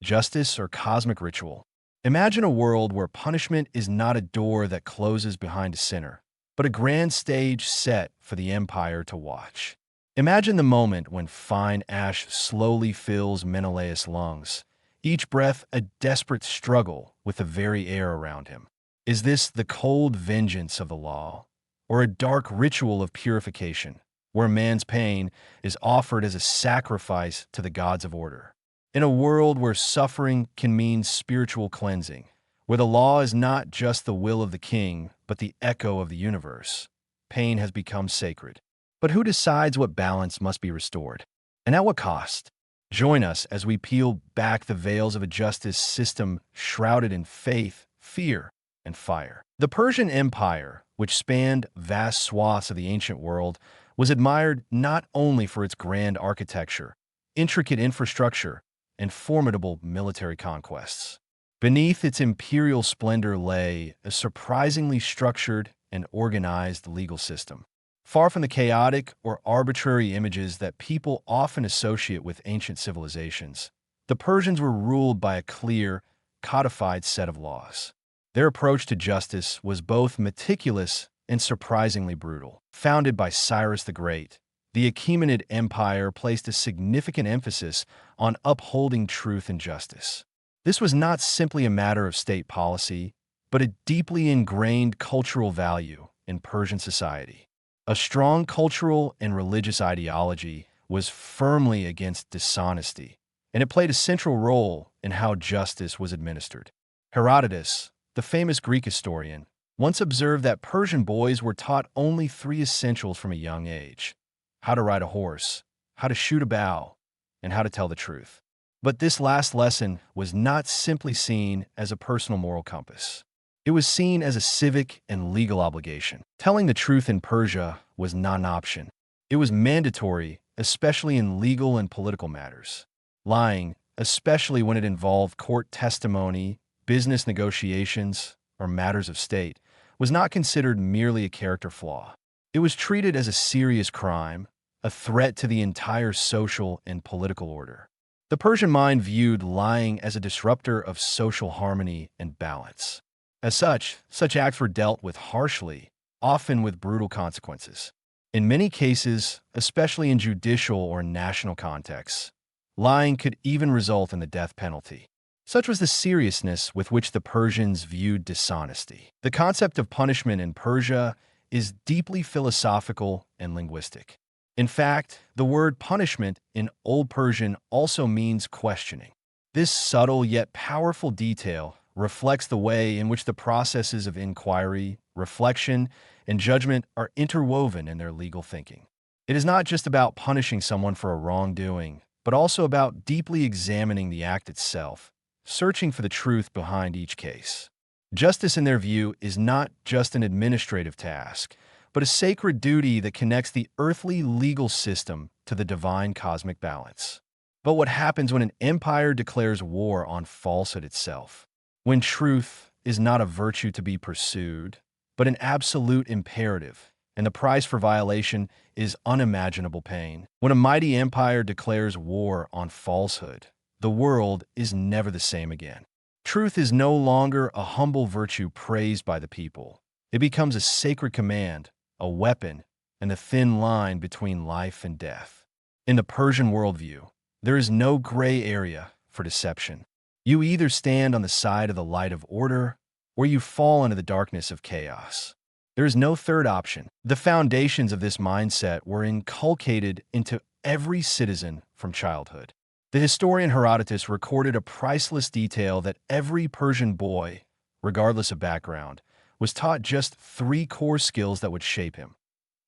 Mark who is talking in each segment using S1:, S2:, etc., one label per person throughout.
S1: justice or cosmic ritual. Imagine a world where punishment is not a door that closes behind a sinner, but a grand stage set for the empire to watch. Imagine the moment when fine ash slowly fills Menelaus' lungs, each breath a desperate struggle with the very air around him. Is this the cold vengeance of the law, or a dark ritual of purification, where man's pain is offered as a sacrifice to the gods of order? In a world where suffering can mean spiritual cleansing, where the law is not just the will of the king, but the echo of the universe, pain has become sacred. But who decides what balance must be restored? And at what cost? Join us as we peel back the veils of a justice system shrouded in faith, fear, and fire. The Persian Empire, which spanned vast swaths of the ancient world, was admired not only for its grand architecture, intricate infrastructure, and formidable military conquests. Beneath its imperial splendor lay a surprisingly structured and organized legal system. Far from the chaotic or arbitrary images that people often associate with ancient civilizations, the Persians were ruled by a clear, codified set of laws. Their approach to justice was both meticulous and surprisingly brutal. Founded by Cyrus the Great, the Achaemenid Empire placed a significant emphasis on upholding truth and justice. This was not simply a matter of state policy, but a deeply ingrained cultural value in Persian society. A strong cultural and religious ideology was firmly against dishonesty, and it played a central role in how justice was administered. Herodotus, the famous Greek historian, once observed that Persian boys were taught only three essentials from a young age: how to ride a horse, how to shoot a bow, and how to tell the truth. But this last lesson was not simply seen as a personal moral compass. It was seen as a civic and legal obligation. Telling the truth in Persia was not an option. It was mandatory, especially in legal and political matters. Lying, especially when it involved court testimony, business negotiations, or matters of state, was not considered merely a character flaw. It was treated as a serious crime, a threat to the entire social and political order. The Persian mind viewed lying as a disruptor of social harmony and balance. As such acts were dealt with harshly, often with brutal consequences. In many cases, especially in judicial or national contexts, lying could even result in the death penalty. Such was the seriousness with which the Persians viewed dishonesty. The concept of punishment in Persia is deeply philosophical and linguistic. In fact, the word punishment in Old Persian also means questioning. This subtle yet powerful detail reflects the way in which the processes of inquiry, reflection, and judgment are interwoven in their legal thinking. It is not just about punishing someone for a wrongdoing, but also about deeply examining the act itself, searching for the truth behind each case. Justice, in their view, is not just an administrative task, but a sacred duty that connects the earthly legal system to the divine cosmic balance. But what happens when an empire declares war on falsehood itself? When truth is not a virtue to be pursued, but an absolute imperative, and the price for violation is unimaginable pain. When a mighty empire declares war on falsehood, the world is never the same again. Truth is no longer a humble virtue praised by the people. It becomes a sacred command, a weapon, and the thin line between life and death. In the Persian worldview, there is no gray area for deception. You either stand on the side of the light of order, or you fall into the darkness of chaos. There is no third option. The foundations of this mindset were inculcated into every citizen from childhood. The historian Herodotus recorded a priceless detail that every Persian boy, regardless of background, was taught just three core skills that would shape him: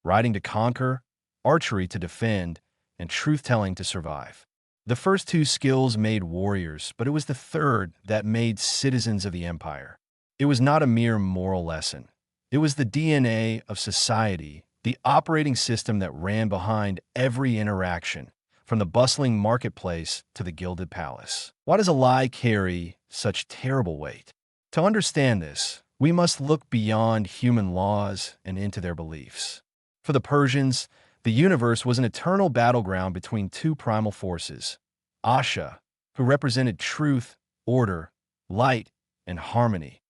S1: riding to conquer, archery to defend, and truth-telling to survive. The first two skills made warriors, but it was the third that made citizens of the empire. It was not a mere moral lesson. It was the DNA of society, the operating system that ran behind every interaction, from the bustling marketplace to the gilded palace. Why does a lie carry such terrible weight? To understand this, we must look beyond human laws and into their beliefs. For the Persians, the universe was an eternal battleground between two primal forces: Asha, who represented truth, order, light, and harmony,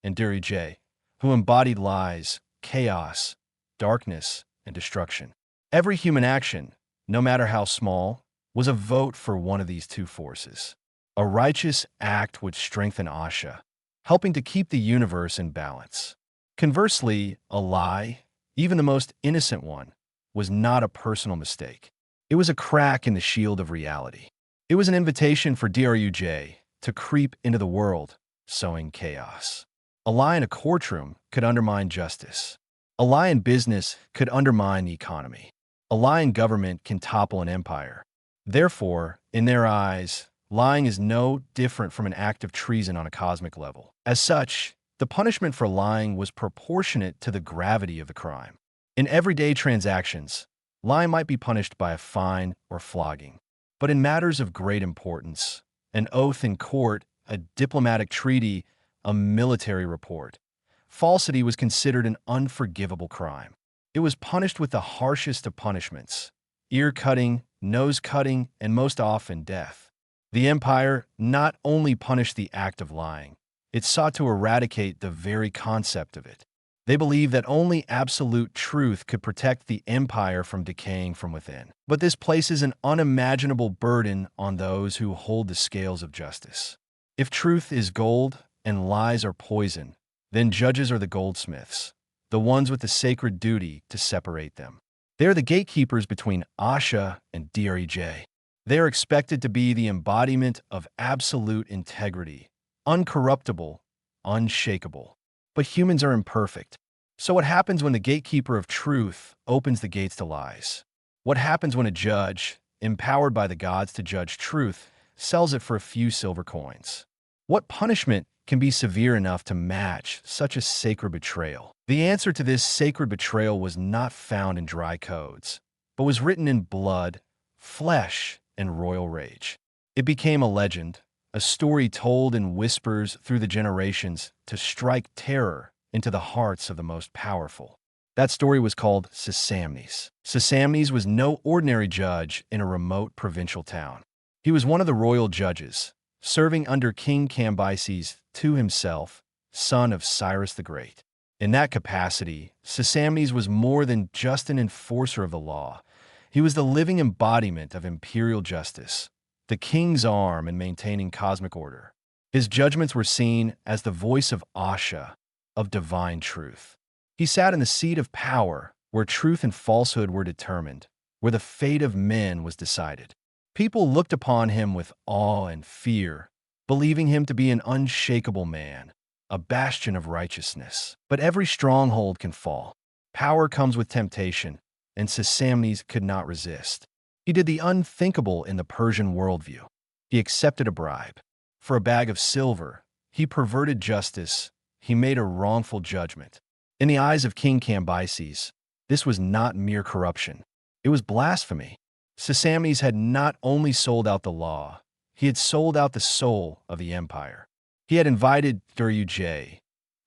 S1: and Dirige, who embodied lies, chaos, darkness, and destruction. Every human action, no matter how small, was a vote for one of these two forces. A righteous act would strengthen Asha, helping to keep the universe in balance. Conversely, a lie, even the most innocent one, was not a personal mistake. It was a crack in the shield of reality. It was an invitation for Druj to creep into the world, sowing chaos. A lie in a courtroom could undermine justice. A lie in business could undermine the economy. A lie in government can topple an empire. Therefore, in their eyes, lying is no different from an act of treason on a cosmic level. As such, the punishment for lying was proportionate to the gravity of the crime. In everyday transactions, lying might be punished by a fine or flogging. But in matters of great importance, an oath in court, a diplomatic treaty, a military report, falsity was considered an unforgivable crime. It was punished with the harshest of punishments: ear-cutting, nose-cutting, and most often death. The empire not only punished the act of lying, it sought to eradicate the very concept of it. They believed that only absolute truth could protect the empire from decaying from within. But this places an unimaginable burden on those who hold the scales of justice. If truth is gold and lies are poison, then judges are the goldsmiths, the ones with the sacred duty to separate them. They are the gatekeepers between Asha and Druj. They are expected to be the embodiment of absolute integrity, uncorruptible, unshakable. But humans are imperfect. So what happens when the gatekeeper of truth opens the gates to lies? What happens when a judge, empowered by the gods to judge truth, sells it for a few silver coins? What punishment can be severe enough to match such a sacred betrayal? The answer to this sacred betrayal was not found in dry codes, but was written in blood, flesh, and royal rage. It became a legend, a story told in whispers through the generations to strike terror into the hearts of the most powerful. That story was called Sesamnes. Sesamnes was no ordinary judge in a remote provincial town. He was one of the royal judges, serving under King Cambyses II himself, son of Cyrus the Great. In that capacity, Sesamnes was more than just an enforcer of the law. He was the living embodiment of imperial justice, the king's arm in maintaining cosmic order. His judgments were seen as the voice of Asha, of divine truth. He sat in the seat of power, where truth and falsehood were determined, where the fate of men was decided. People looked upon him with awe and fear, believing him to be an unshakable man, a bastion of righteousness. But every stronghold can fall. Power comes with temptation, and Sesamnes could not resist. He did the unthinkable in the Persian worldview. He accepted a bribe. For a bag of silver, he perverted justice. He made a wrongful judgment. In the eyes of King Cambyses, this was not mere corruption. It was blasphemy. Sesamnes had not only sold out the law, he had sold out the soul of the empire. He had invited Druj,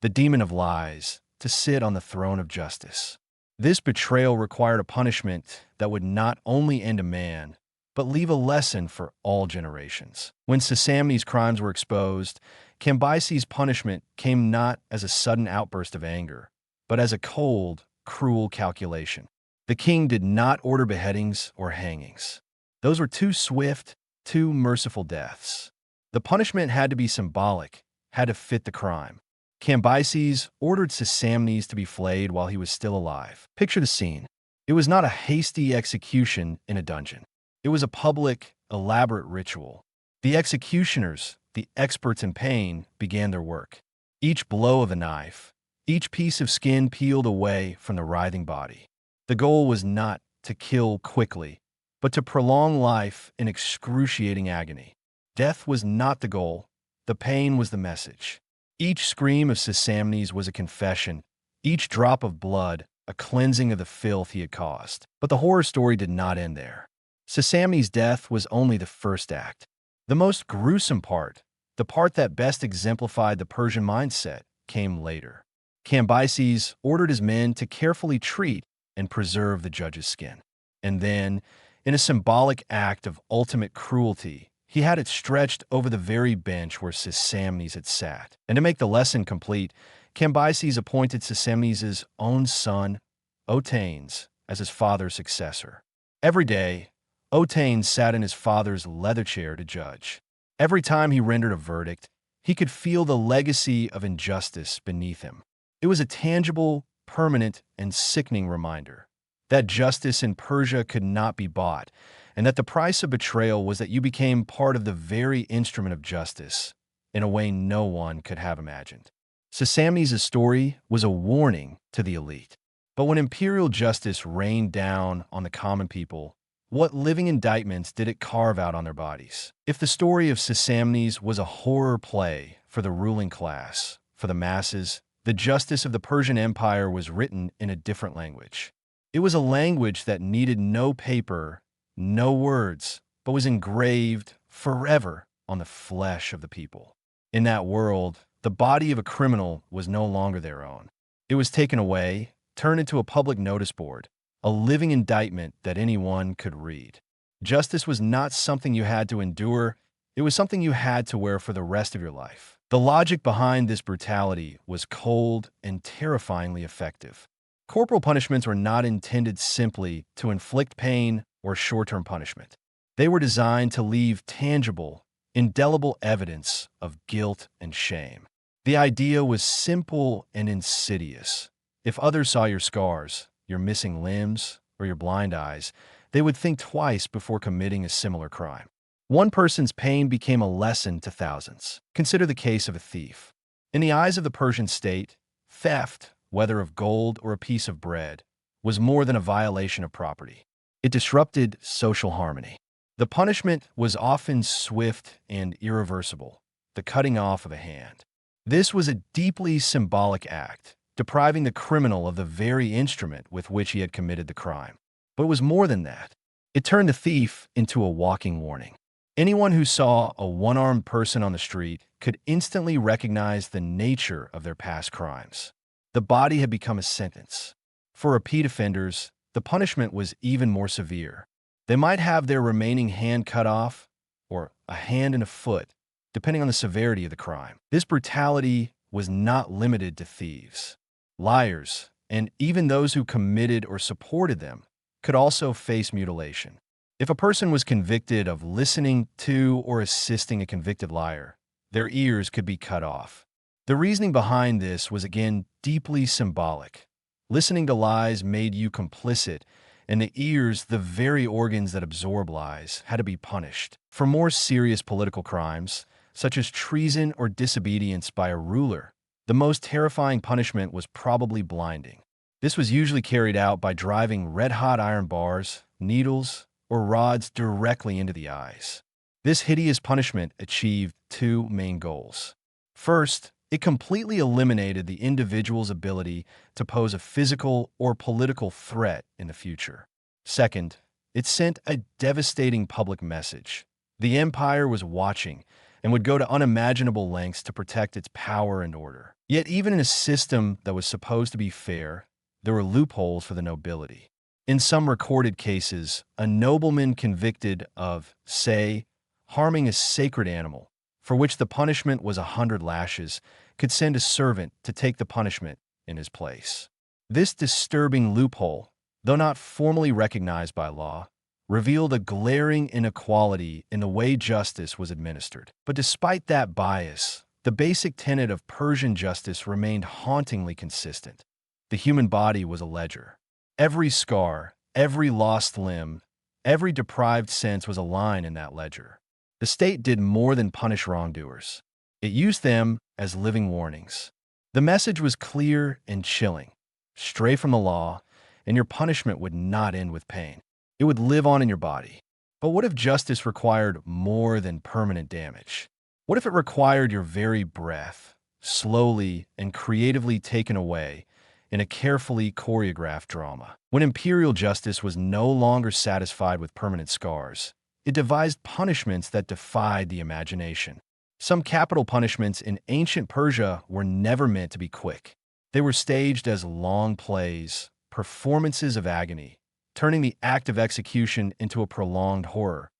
S1: the demon of lies, to sit on the throne of justice. This betrayal required a punishment that would not only end a man, but leave a lesson for all generations. When Sesamnes' crimes were exposed, Cambyses' punishment came not as a sudden outburst of anger, but as a cold, cruel calculation. The king did not order beheadings or hangings. Those were too swift, too merciful deaths. The punishment had to be symbolic, had to fit the crime. Cambyses ordered Sesamnes to be flayed while he was still alive. Picture the scene. It was not a hasty execution in a dungeon. It was a public, elaborate ritual. The executioners, the experts in pain, began their work. Each blow of a knife, each piece of skin peeled away from the writhing body. The goal was not to kill quickly, but to prolong life in excruciating agony. Death was not the goal. The pain was the message. Each scream of Sesamnes was a confession, each drop of blood a cleansing of the filth he had caused. But the horror story did not end there. Sesamnes' death was only the first act. The most gruesome part, the part that best exemplified the Persian mindset, came later. Cambyses ordered his men to carefully treat and preserve the judge's skin. And then, in a symbolic act of ultimate cruelty, He had it stretched over the very bench where Sisamnes had sat. And to make the lesson complete, Cambyses appointed Sisamnes' own son, Otanes, as his father's successor. Every day, Otanes sat in his father's leather chair to judge. Every time he rendered a verdict, he could feel the legacy of injustice beneath him. It was a tangible, permanent, and sickening reminder that justice in Persia could not be bought, and that the price of betrayal was that you became part of the very instrument of justice in a way no one could have imagined. Sisamnes' story was a warning to the elite. But when imperial justice rained down on the common people, what living indictments did it carve out on their bodies? If the story of Sisamnes was a horror play for the ruling class, for the masses, the justice of the Persian Empire was written in a different language. It was a language that needed no paper, no words, but was engraved forever on the flesh of the people. In that world, the body of a criminal was no longer their own. It was taken away, turned into a public notice board, a living indictment that anyone could read. Justice was not something you had to endure, it was something you had to wear for the rest of your life. The logic behind this brutality was cold and terrifyingly effective. Corporal punishments were not intended simply to inflict pain or short-term punishment. They were designed to leave tangible, indelible evidence of guilt and shame. The idea was simple and insidious. If others saw your scars, your missing limbs, or your blind eyes, they would think twice before committing a similar crime. One person's pain became a lesson to thousands. Consider the case of a thief. In the eyes of the Persian state, theft, whether of gold or a piece of bread, was more than a violation of property. It disrupted social harmony. The punishment was often swift and irreversible, the cutting off of a hand. This was a deeply symbolic act, depriving the criminal of the very instrument with which he had committed the crime. But it was more than that. It turned the thief into a walking warning. Anyone who saw a one-armed person on the street could instantly recognize the nature of their past crimes. The body had become a sentence. For repeat offenders, the punishment was even more severe. They might have their remaining hand cut off, or a hand and a foot, depending on the severity of the crime. This brutality was not limited to thieves. Liars, and even those who committed or supported them, could also face mutilation. If a person was convicted of listening to or assisting a convicted liar, their ears could be cut off. The reasoning behind this was again deeply symbolic. Listening to lies made you complicit, and the ears, the very organs that absorb lies, had to be punished. For more serious political crimes, such as treason or disobedience by a ruler, the most terrifying punishment was probably blinding. This was usually carried out by driving red-hot iron bars, needles, or rods directly into the eyes. This hideous punishment achieved two main goals. First, it completely eliminated the individual's ability to pose a physical or political threat in the future. Second, it sent a devastating public message. The empire was watching and would go to unimaginable lengths to protect its power and order. Yet even in a system that was supposed to be fair, there were loopholes for the nobility. In some recorded cases, a nobleman convicted of, say, harming a sacred animal, for which the punishment was 100 lashes, could send a servant to take the punishment in his place. This disturbing loophole, though not formally recognized by law, revealed a glaring inequality in the way justice was administered. But despite that bias, the basic tenet of Persian justice remained hauntingly consistent. The human body was a ledger. Every scar, every lost limb, every deprived sense was a line in that ledger. The state did more than punish wrongdoers. It used them as living warnings. The message was clear and chilling. Stray from the law, and your punishment would not end with pain. It would live on in your body. But what if justice required more than permanent damage? What if it required your very breath, slowly and creatively taken away in a carefully choreographed drama? When imperial justice was no longer satisfied with permanent scars, it devised punishments that defied the imagination. Some capital punishments in ancient Persia were never meant to be quick. They were staged as long plays, performances of agony, turning the act of execution into a prolonged horror.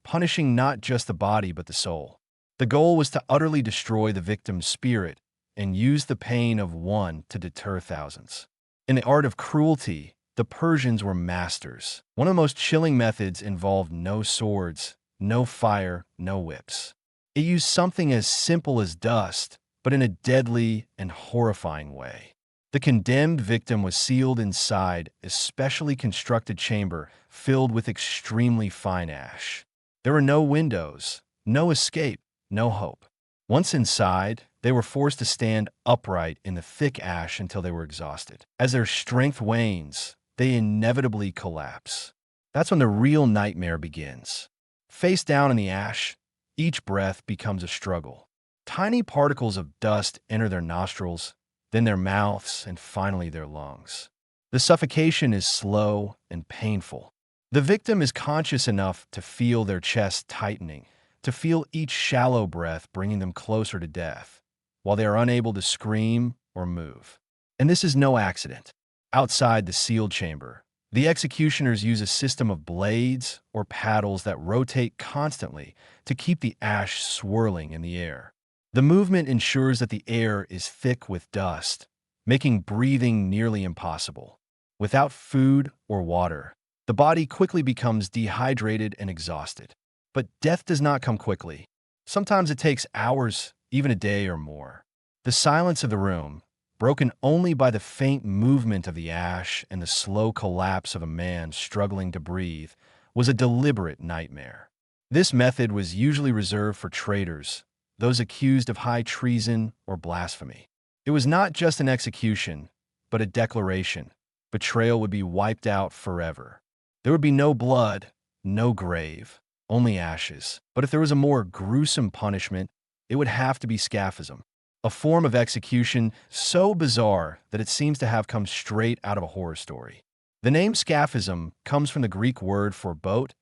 S1: punishing not just the body but the soul. The goal was to utterly destroy the victim's spirit and use the pain of one to deter thousands. In the art of cruelty, the Persians were masters. One of the most chilling methods involved no swords, no fire, no whips. It used something as simple as dust, but in a deadly and horrifying way. The condemned victim was sealed inside a specially constructed chamber filled with extremely fine ash. There were no windows, no escape, no hope. Once inside, they were forced to stand upright in the thick ash until they were exhausted. As their strength wanes, they inevitably collapse. That's when the real nightmare begins. Face down in the ash, each breath becomes a struggle. Tiny particles of dust enter their nostrils, then their mouths, and finally their lungs. The suffocation is slow and painful. The victim is conscious enough to feel their chest tightening, to feel each shallow breath bringing them closer to death, while they are unable to scream or move. And this is no accident. Outside the sealed chamber, the executioners use a system of blades or paddles that rotate constantly to keep the ash swirling in the air. The movement ensures that the air is thick with dust, making breathing nearly impossible. Without food or water, the body quickly becomes dehydrated and exhausted. But death does not come quickly. Sometimes it takes hours, even a day or more. The silence of the room, broken only by the faint movement of the ash and the slow collapse of a man struggling to breathe, was a deliberate nightmare. This method was usually reserved for traitors, those accused of high treason or blasphemy. It was not just an execution, but a declaration. Betrayal would be wiped out forever. There would be no blood, no grave, only ashes. But if there was a more gruesome punishment, it would have to be scaphism, a form of execution so bizarre that it seems to have come straight out of a horror story. The name scaphism comes from the Greek word for boat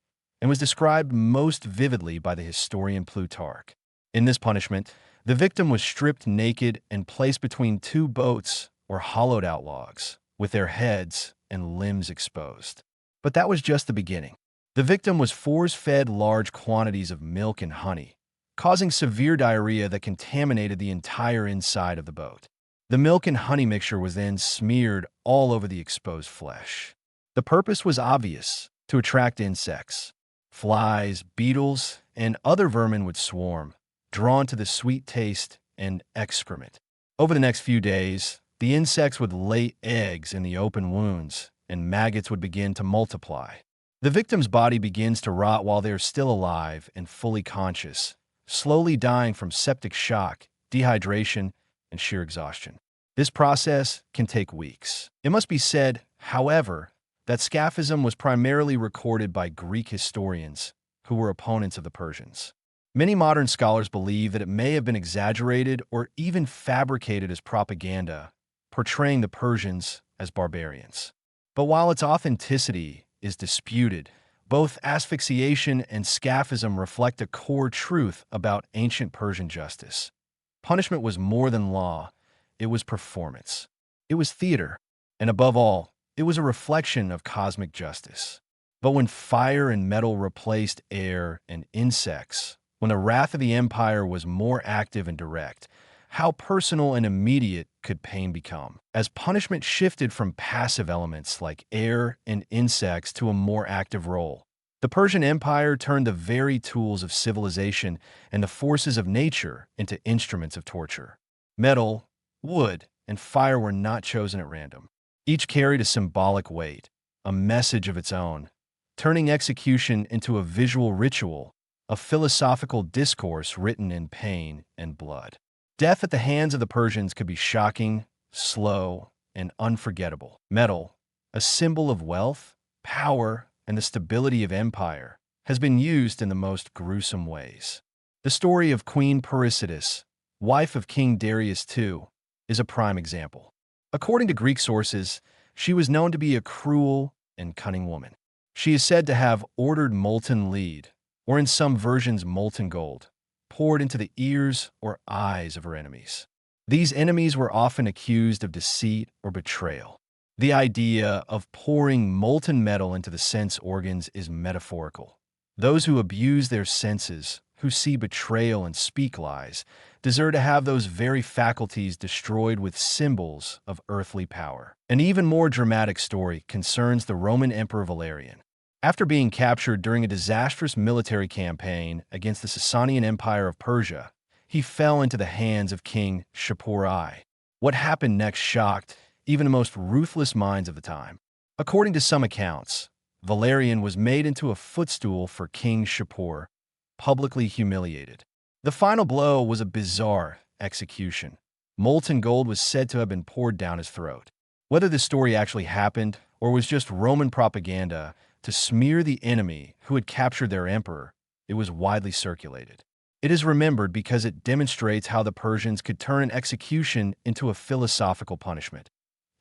S1: and was described most vividly by the historian Plutarch. In this punishment, the victim was stripped naked and placed between two boats or hollowed-out logs, with their heads and limbs exposed. But that was just the beginning. The victim was force-fed large quantities of milk and honey, causing severe diarrhea that contaminated the entire inside of the boat. The milk and honey mixture was then smeared all over the exposed flesh. The purpose was obvious: to attract insects. Flies, beetles, and other vermin would swarm, drawn to the sweet taste and excrement. Over the next few days, the insects would lay eggs in the open wounds, and maggots would begin to multiply. The victim's body begins to rot while they are still alive and fully conscious, slowly dying from septic shock, dehydration, and sheer exhaustion. This process can take weeks. It must be said, however, that scaphism was primarily recorded by Greek historians who were opponents of the Persians. Many modern scholars believe that it may have been exaggerated or even fabricated as propaganda, portraying the Persians as barbarians. But while its authenticity is disputed, both asphyxiation and scaphism reflect a core truth about ancient Persian justice. Punishment was more than law, it was performance. It was theater, and above all, it was a reflection of cosmic justice. But when fire and metal replaced air and insects, when the wrath of the empire was more active and direct, how personal and immediate could pain become? As punishment shifted from passive elements like air and insects to a more active role, the Persian Empire turned the very tools of civilization and the forces of nature into instruments of torture. Metal, wood, and fire were not chosen at random. Each carried a symbolic weight, a message of its own, turning execution into a visual ritual, a philosophical discourse written in pain and blood. Death at the hands of the Persians could be shocking, slow, and unforgettable. Metal, a symbol of wealth, power, and the stability of empire, has been used in the most gruesome ways. The story of Queen Persides, wife of King Darius II, is a prime example. According to Greek sources, she was known to be a cruel and cunning woman. She is said to have ordered molten lead, or in some versions molten gold, poured into the ears or eyes of her enemies. These enemies were often accused of deceit or betrayal. The idea of pouring molten metal into the sense organs is metaphorical, Those who abuse their senses, who see betrayal and speak lies, deserve to have those very faculties destroyed with symbols of earthly power. An even more dramatic story concerns the Roman Emperor Valerian. After being captured during a disastrous military campaign against the Sasanian Empire of Persia, he fell into the hands of King Shapur I. What happened next shocked even the most ruthless minds of the time. According to some accounts, Valerian was made into a footstool for King Shapur, publicly humiliated. The final blow was a bizarre execution. Molten gold was said to have been poured down his throat. Whether this story actually happened or was just Roman propaganda to smear the enemy who had captured their emperor, it was widely circulated. It is remembered because it demonstrates how the Persians could turn an execution into a philosophical punishment.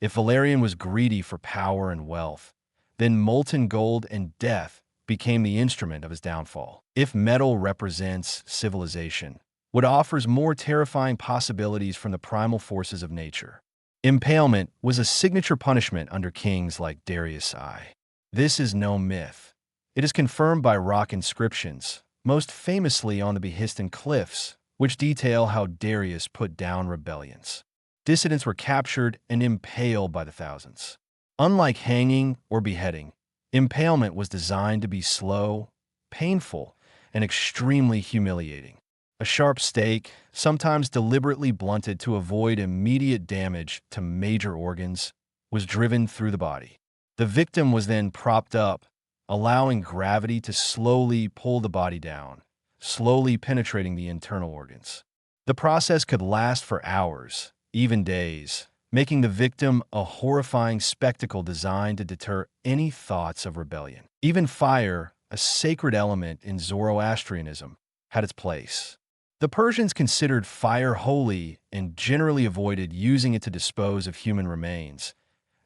S1: If Valerian was greedy for power and wealth, then molten gold and death became the instrument of his downfall. If metal represents civilization, what offers more terrifying possibilities from the primal forces of nature? Impalement was a signature punishment under kings like Darius I. This is no myth. It is confirmed by rock inscriptions, most famously on the Behistun cliffs, which detail how Darius put down rebellions. Dissidents were captured and impaled by the thousands. Unlike hanging or beheading, impalement was designed to be slow, painful, and extremely humiliating. A sharp stake, sometimes deliberately blunted to avoid immediate damage to major organs, was driven through the body. The victim was then propped up, allowing gravity to slowly pull the body down, slowly penetrating the internal organs. The process could last for hours, even days, making the victim a horrifying spectacle designed to deter any thoughts of rebellion. Even fire, a sacred element in Zoroastrianism, had its place. The Persians considered fire holy and generally avoided using it to dispose of human remains,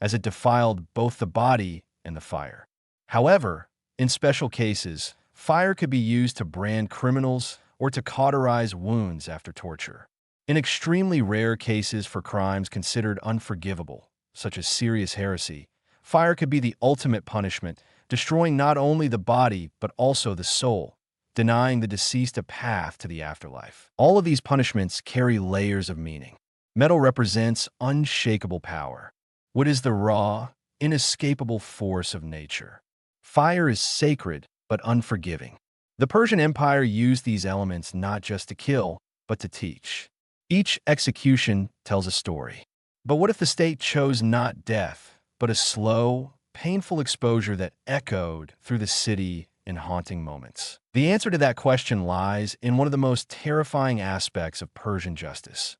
S1: as it defiled both the body and the fire. However, in special cases, fire could be used to brand criminals or to cauterize wounds after torture. In extremely rare cases for crimes considered unforgivable, such as serious heresy, fire could be the ultimate punishment, destroying not only the body but also the soul, denying the deceased a path to the afterlife. All of these punishments carry layers of meaning. Metal represents unshakable power. Wood is the raw, inescapable force of nature. Fire is sacred but unforgiving. The Persian Empire used these elements not just to kill, but to teach. Each execution tells a story. But what if the state chose not death, but a slow, painful exposure that echoed through the city in haunting moments? The answer to that question lies in one of the most terrifying aspects of Persian justice.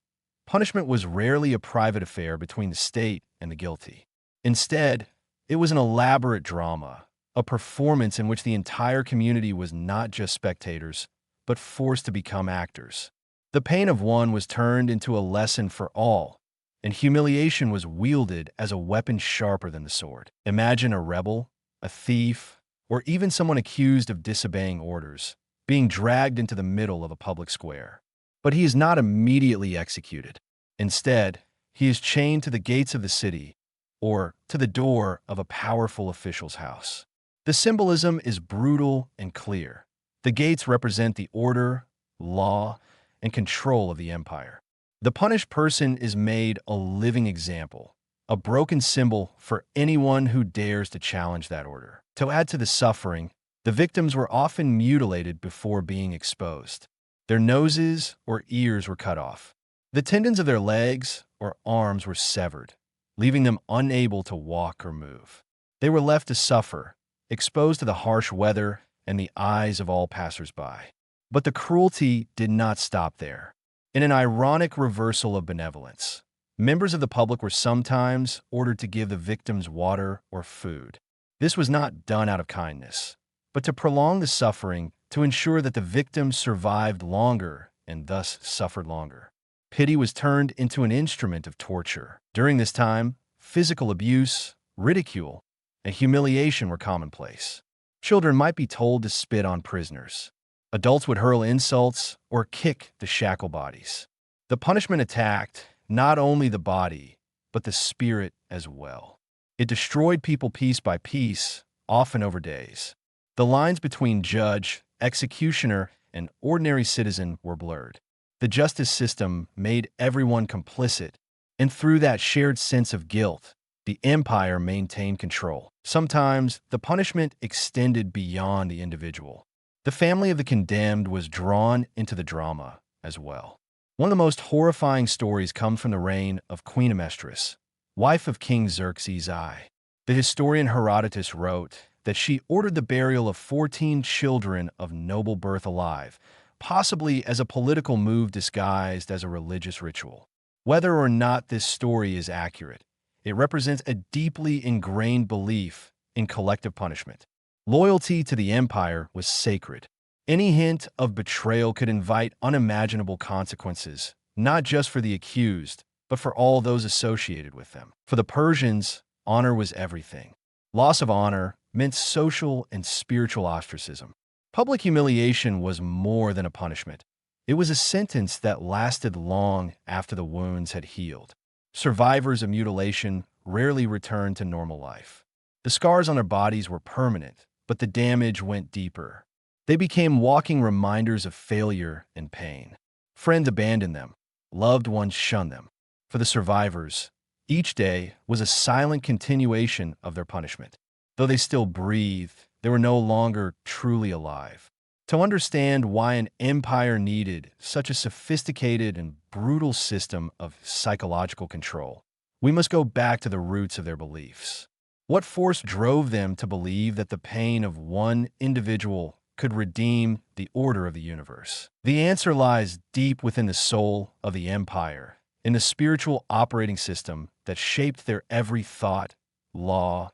S1: Punishment was rarely a private affair between the state and the guilty. Instead, it was an elaborate drama, a performance in which the entire community was not just spectators, but forced to become actors. The pain of one was turned into a lesson for all, and humiliation was wielded as a weapon sharper than the sword. Imagine a rebel, a thief, or even someone accused of disobeying orders, being dragged into the middle of a public square. But he is not immediately executed. Instead, he is chained to the gates of the city, or to the door of a powerful official's house. The symbolism is brutal and clear. The gates represent the order, law, and control of the empire. The punished person is made a living example, a broken symbol for anyone who dares to challenge that order. To add to the suffering, the victims were often mutilated before being exposed. Their noses or ears were cut off. The tendons of their legs or arms were severed, leaving them unable to walk or move. They were left to suffer, exposed to the harsh weather and the eyes of all passers-by. But the cruelty did not stop there. In an ironic reversal of benevolence, members of the public were sometimes ordered to give the victims water or food. This was not done out of kindness, but to prolong the suffering, to ensure that the victims survived longer and thus suffered longer. Pity was turned into an instrument of torture. During this time, physical abuse, ridicule, and humiliation were commonplace. Children might be told to spit on prisoners. Adults would hurl insults or kick the shackled bodies. The punishment attacked not only the body, but the spirit as well. It destroyed people piece by piece, often over days. The lines between judge, executioner, and ordinary citizen were blurred. The justice system made everyone complicit, and through that shared sense of guilt, the empire maintained control. Sometimes, the punishment extended beyond the individual. The family of the condemned was drawn into the drama as well. One of the most horrifying stories comes from the reign of Queen Amestris, wife of King Xerxes I. The historian Herodotus wrote that she ordered the burial of 14 children of noble birth alive, possibly as a political move disguised as a religious ritual. Whether or not this story is accurate, it represents a deeply ingrained belief in collective punishment. Loyalty to the empire was sacred. Any hint of betrayal could invite unimaginable consequences, not just for the accused, but for all those associated with them. For the Persians, honor was everything. Loss of honor meant social and spiritual ostracism. Public humiliation was more than a punishment. It was a sentence that lasted long after the wounds had healed. Survivors of mutilation rarely returned to normal life. The scars on their bodies were permanent, but the damage went deeper. They became walking reminders of failure and pain. Friends abandoned them. Loved ones shunned them. For the survivors, each day was a silent continuation of their punishment. Though they still breathed, they were no longer truly alive. To understand why an empire needed such a sophisticated and brutal system of psychological control, we must go back to the roots of their beliefs. What force drove them to believe that the pain of one individual could redeem the order of the universe? The answer lies deep within the soul of the empire, in the spiritual operating system that shaped their every thought, law,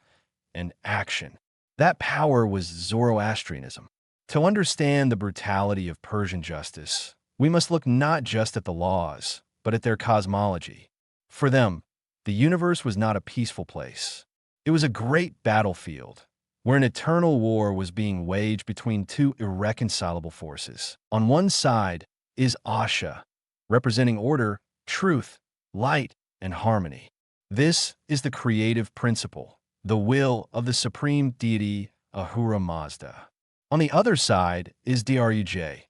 S1: and action. That power was Zoroastrianism. To understand the brutality of Persian justice, we must look not just at the laws, but at their cosmology. For them, the universe was not a peaceful place. It was a great battlefield, where an eternal war was being waged between two irreconcilable forces. On one side is Asha, representing order, truth, light, and harmony. This is the creative principle, the will of the supreme deity Ahura Mazda. On the other side is Druj,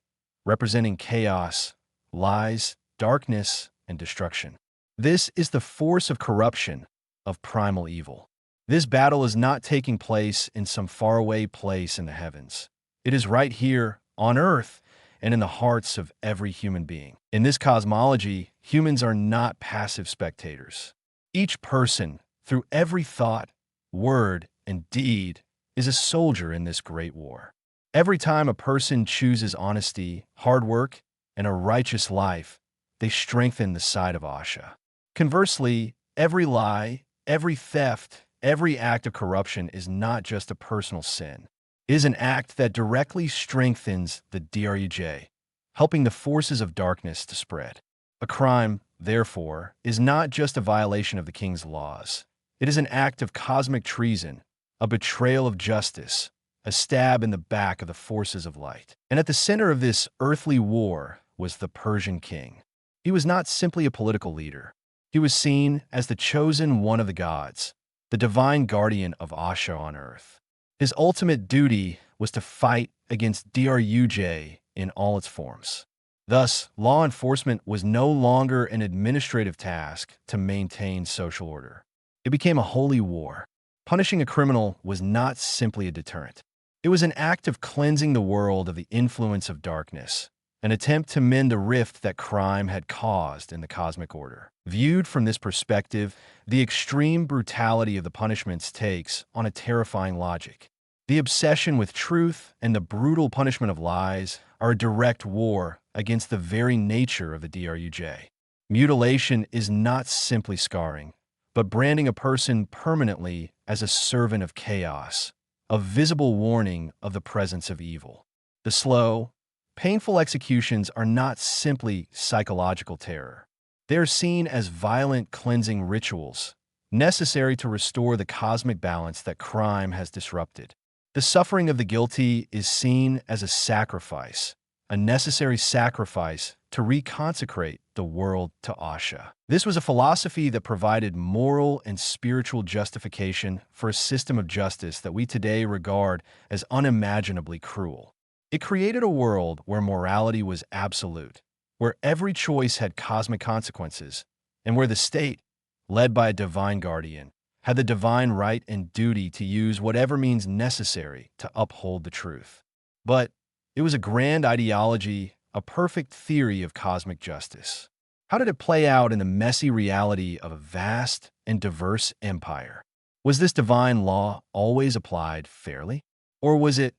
S1: representing chaos, lies, darkness, and destruction. This is the force of corruption, of primal evil. This battle is not taking place in some faraway place in the heavens. It is right here, on Earth, and in the hearts of every human being. In this cosmology, humans are not passive spectators. Each person, through every thought, word, and deed, is a soldier in this great war. Every time a person chooses honesty, hard work, and a righteous life, they strengthen the side of Asha. Conversely, every lie, every theft, every act of corruption is not just a personal sin. It is an act that directly strengthens the Druj, helping the forces of darkness to spread. A crime, therefore, is not just a violation of the king's laws. It is an act of cosmic treason, a betrayal of justice, a stab in the back of the forces of light. And at the center of this earthly war was the Persian king. He was not simply a political leader. He was seen as the chosen one of the gods, the divine guardian of Asha on earth. His ultimate duty was to fight against Druj in all its forms. Thus, law enforcement was no longer an administrative task to maintain social order. It became a holy war. Punishing a criminal was not simply a deterrent. It was an act of cleansing the world of the influence of darkness, an attempt to mend the rift that crime had caused in the cosmic order. Viewed from this perspective, the extreme brutality of the punishments takes on a terrifying logic. The obsession with truth and the brutal punishment of lies are a direct war against the very nature of the Druj. Mutilation is not simply scarring, but branding a person permanently as a servant of chaos, a visible warning of the presence of evil. The slow, painful executions are not simply psychological terror. They are seen as violent cleansing rituals, necessary to restore the cosmic balance that crime has disrupted. The suffering of the guilty is seen as a sacrifice, a necessary sacrifice to reconsecrate the world to Asha. This was a philosophy that provided moral and spiritual justification for a system of justice that we today regard as unimaginably cruel. It created a world where morality was absolute, where every choice had cosmic consequences, and where the state, led by a divine guardian, had the divine right and duty to use whatever means necessary to uphold the truth. But it was a grand ideology, a perfect theory of cosmic justice. How did it play out in the messy reality of a vast and diverse empire? Was this divine law always applied fairly? Or was it,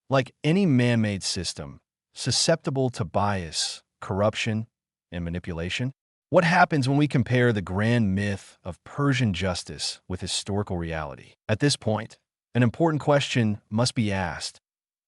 S1: like any man-made system, susceptible to bias, corruption, and manipulation? What happens when we compare the grand myth of Persian justice with historical reality? At this point, an important question must be asked.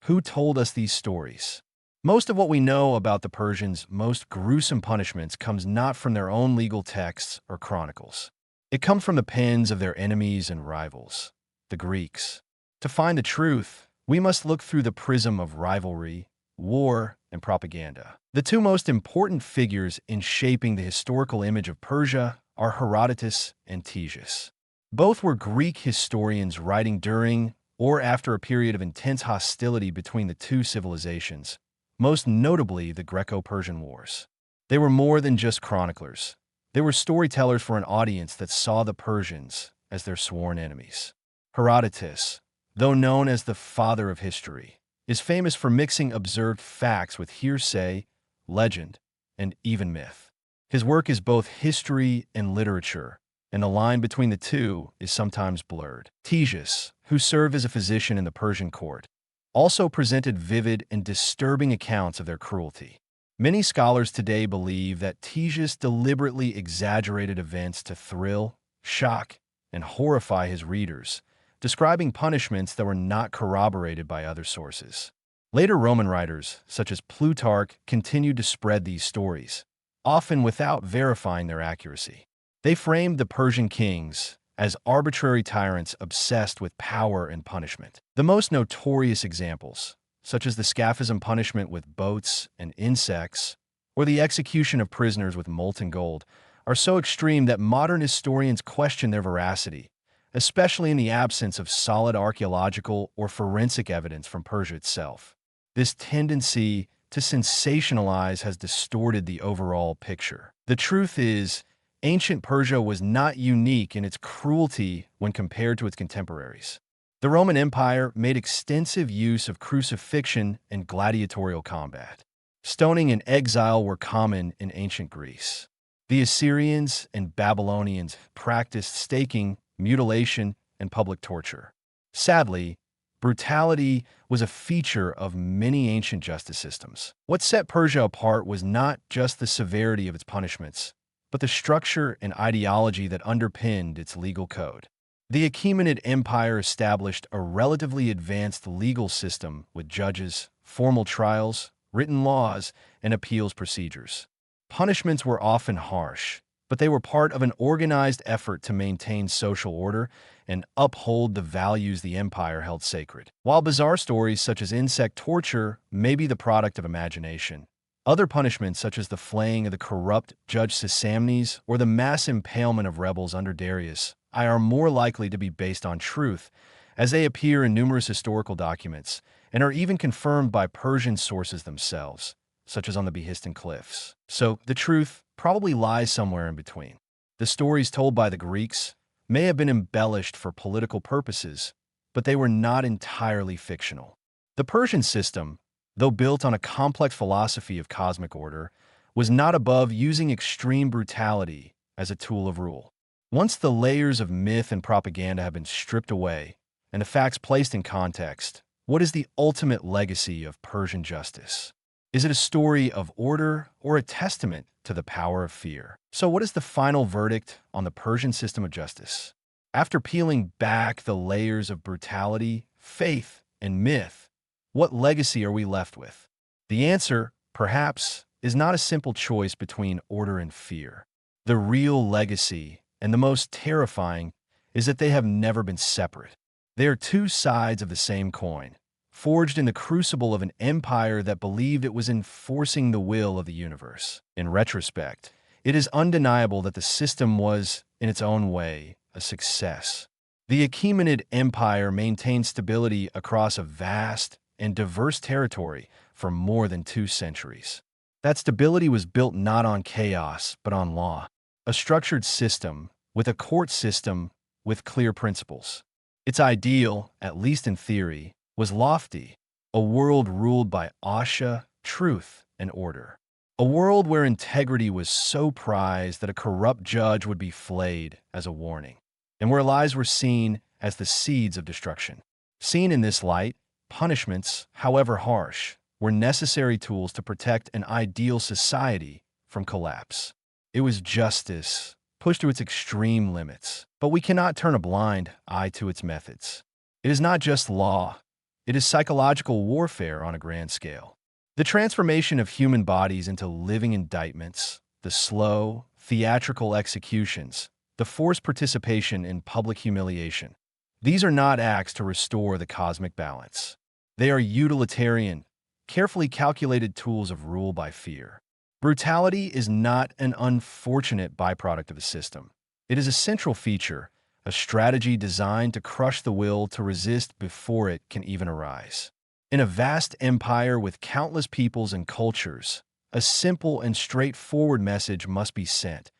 S1: Who told us these stories? Most of what we know about the Persians' most gruesome punishments comes not from their own legal texts or chronicles. It comes from the pens of their enemies and rivals, the Greeks. To find the truth, we must look through the prism of rivalry, war, and propaganda. The two most important figures in shaping the historical image of Persia are Herodotus and Ctesias. Both were Greek historians writing during or after a period of intense hostility between the two civilizations, most notably the Greco-Persian Wars. They were more than just chroniclers. They were storytellers for an audience that saw the Persians as their sworn enemies. Herodotus, though known as the father of history, is famous for mixing observed facts with hearsay, legend, and even myth. His work is both history and literature, and the line between the two is sometimes blurred. Ctesias, who served as a physician in the Persian court, also presented vivid and disturbing accounts of their cruelty. Many scholars today believe that Ctesias deliberately exaggerated events to thrill, shock, and horrify his readers, describing punishments that were not corroborated by other sources. Later Roman writers, such as Plutarch, continued to spread these stories, often without verifying their accuracy. They framed the Persian kings as arbitrary tyrants obsessed with power and punishment. The most notorious examples, such as the scaphism punishment with boats and insects, or the execution of prisoners with molten gold, are so extreme that modern historians question their veracity, especially in the absence of solid archaeological or forensic evidence from Persia itself. This tendency to sensationalize has distorted the overall picture. The truth is, ancient Persia was not unique in its cruelty when compared to its contemporaries. The Roman Empire made extensive use of crucifixion and gladiatorial combat. Stoning and exile were common in ancient Greece. The Assyrians and Babylonians practiced staking, mutilation, and public torture. Sadly, brutality was a feature of many ancient justice systems. What set Persia apart was not just the severity of its punishments, but the structure and ideology that underpinned its legal code. The Achaemenid Empire established a relatively advanced legal system with judges, formal trials, written laws, and appeals procedures. Punishments were often harsh, but they were part of an organized effort to maintain social order and uphold the values the empire held sacred. While bizarre stories such as insect torture may be the product of imagination, other punishments such as the flaying of the corrupt Judge Sisamnes or the mass impalement of rebels under Darius I are more likely to be based on truth, as they appear in numerous historical documents and are even confirmed by Persian sources themselves, such as on the Behistun cliffs. So the truth probably lies somewhere in between. The stories told by the Greeks may have been embellished for political purposes, but they were not entirely fictional. The Persian system, though built on a complex philosophy of cosmic order, was not above using extreme brutality as a tool of rule. Once the layers of myth and propaganda have been stripped away and the facts placed in context, what is the ultimate legacy of Persian justice? Is it a story of order or a testament to the power of fear? So what is the final verdict on the Persian system of justice? After peeling back the layers of brutality, faith, and myth, what legacy are we left with? The answer, perhaps, is not a simple choice between order and fear. The real legacy, and the most terrifying, is that they have never been separate. They are two sides of the same coin, forged in the crucible of an empire that believed it was enforcing the will of the universe. In retrospect, it is undeniable that the system was, in its own way, a success. The Achaemenid Empire maintained stability across a vast and diverse territory for more than 2 centuries. That stability was built not on chaos, but on law, a structured system with a court system with clear principles. Its ideal, at least in theory, was lofty, a world ruled by Asha, truth, and order. A world where integrity was so prized that a corrupt judge would be flayed as a warning, and where lies were seen as the seeds of destruction. Seen in this light, punishments, however harsh, were necessary tools to protect an ideal society from collapse. It was justice, pushed to its extreme limits, but we cannot turn a blind eye to its methods. It is not just law, it is psychological warfare on a grand scale. The transformation of human bodies into living indictments, the slow, theatrical executions, the forced participation in public humiliation. These are not acts to restore the cosmic balance. They are utilitarian, carefully calculated tools of rule by fear. Brutality is not an unfortunate byproduct of a system. It is a central feature, a strategy designed to crush the will to resist before it can even arise. In a vast empire with countless peoples and cultures, a simple and straightforward message must be sent.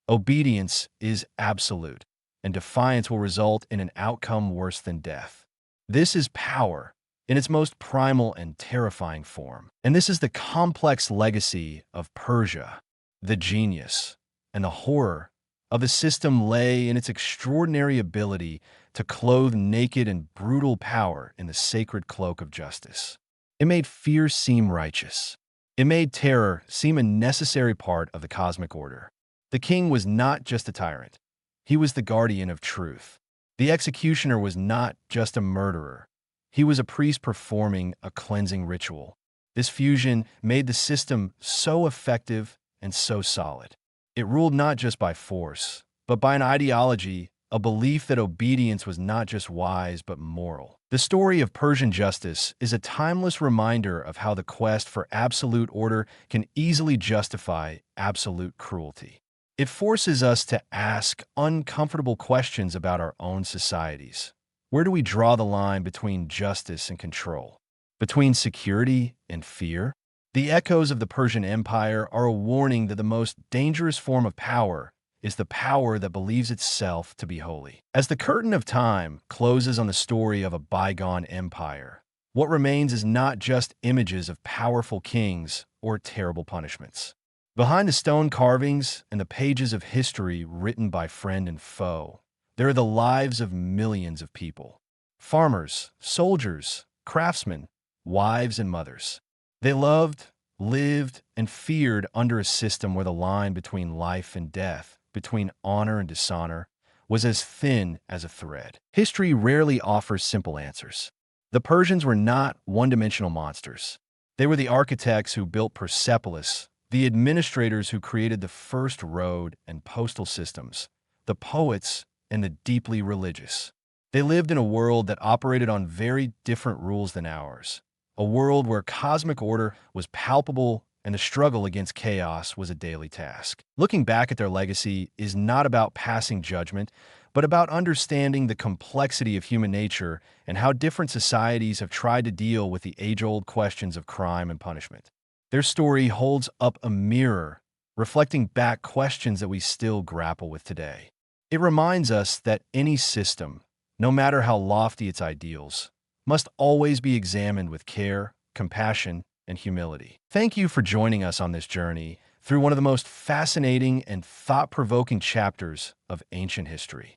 S1: Obedience is absolute, and defiance will result in an outcome worse than death. This is power in its most primal and terrifying form. And this is the complex legacy of Persia. The genius and the horror of the system lay in its extraordinary ability to clothe naked and brutal power in the sacred cloak of justice. It made fear seem righteous. It made terror seem a necessary part of the cosmic order. The king was not just a tyrant. He was the guardian of truth. The executioner was not just a murderer. He was a priest performing a cleansing ritual. This fusion made the system so effective and so solid. It ruled not just by force, but by an ideology, a belief that obedience was not just wise but moral. The story of Persian justice is a timeless reminder of how the quest for absolute order can easily justify absolute cruelty. It forces us to ask uncomfortable questions about our own societies. Where do we draw the line between justice and control? Between security and fear? The echoes of the Persian Empire are a warning that the most dangerous form of power is the power that believes itself to be holy. As the curtain of time closes on the story of a bygone empire, what remains is not just images of powerful kings or terrible punishments. Behind the stone carvings and the pages of history written by friend and foe, there are the lives of millions of people. Farmers, soldiers, craftsmen, wives and mothers. They loved, lived, and feared under a system where the line between life and death, between honor and dishonor, was as thin as a thread. History rarely offers simple answers. The Persians were not one-dimensional monsters. They were the architects who built Persepolis, the administrators who created the first road and postal systems, the poets, and the deeply religious. They lived in a world that operated on very different rules than ours, a world where cosmic order was palpable and the struggle against chaos was a daily task. Looking back at their legacy is not about passing judgment, but about understanding the complexity of human nature and how different societies have tried to deal with the age-old questions of crime and punishment. Their story holds up a mirror, reflecting back questions that we still grapple with today. It reminds us that any system, no matter how lofty its ideals, must always be examined with care, compassion, and humility. Thank you for joining us on this journey through one of the most fascinating and thought-provoking chapters of ancient history.